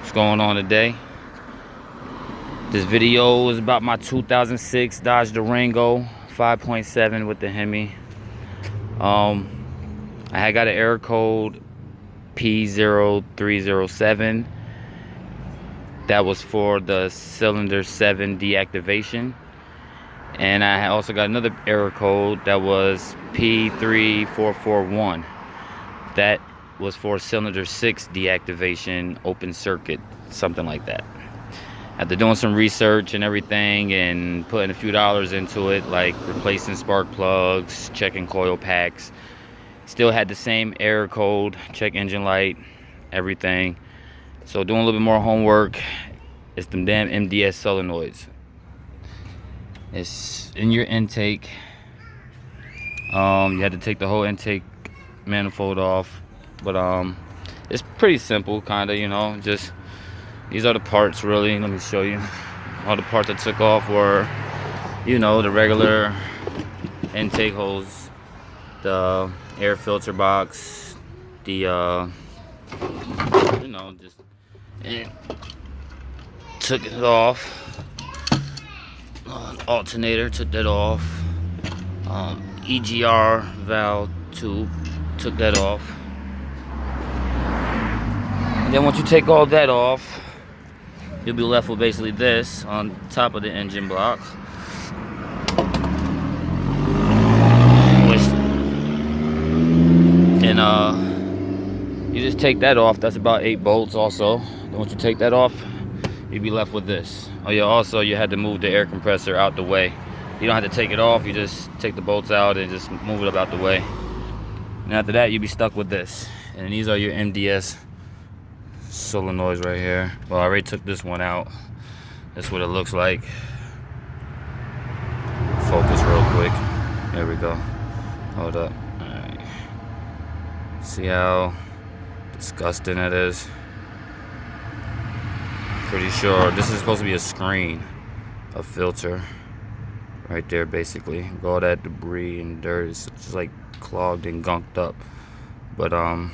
What's going on today? This video is about my 2006 Dodge Durango 5.7 with the hemi. I had got an error code P0307. That was for the cylinder 7 deactivation. And I also got another error code that was P3441. That was for cylinder 6 deactivation, open circuit, something like that. After doing some research and everything and putting a few dollars into it, like replacing spark plugs, checking coil packs, still had the same error code, check engine light, everything. So doing a little bit more homework, it's them damn MDS solenoids. It's in your intake. You had to take the whole intake manifold off, but it's pretty simple, kind of, you know. Just these are the parts, really. Let me show you. All the parts I took off were, you know, the regular intake hose, the air filter box, the you know, just took it off. Alternator, took that off. EGR valve tube, took that off. And then once you take all that off, you'll be left with basically this on top of the engine block. And you just take that off. That's about 8 bolts also. Then once you take that off, you'll be left with this. Oh yeah, also you had to move the air compressor out the way. You don't have to take it off, you just take the bolts out and just move it up out the way. And after that, you'll be stuck with this. And these are your MDS solenoids right here. Well, I already took this one out. That's what it looks like. Focus real quick. There we go. Hold up. Alright. See how disgusting that is? Pretty sure this is supposed to be a screen, a filter right there. Basically all that debris and dirt is just like clogged and gunked up, but I'm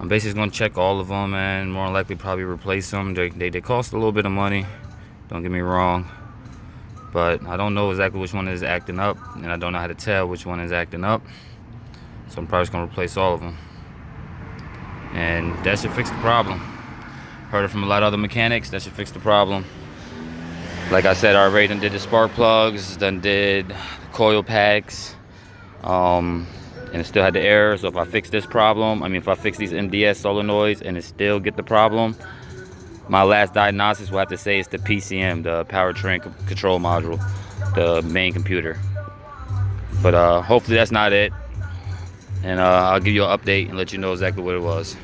basically gonna check all of them and more than likely probably replace them. They cost a little bit of money, don't get me wrong, but I don't know exactly which one is acting up, and I don't know how to tell which one is acting up, so I'm probably just gonna replace all of them, and that should fix the problem. Heard it from a lot of other mechanics, that should fix the problem. Like I said, I already done did the spark plugs, done did the coil packs, and it still had the error. So if I fix this problem, if I fix these MDS solenoids and it still get the problem, my last diagnosis will have to say it's the PCM, the powertrain control module, the main computer. But hopefully that's not it, and I'll give you an update and let you know exactly what it was.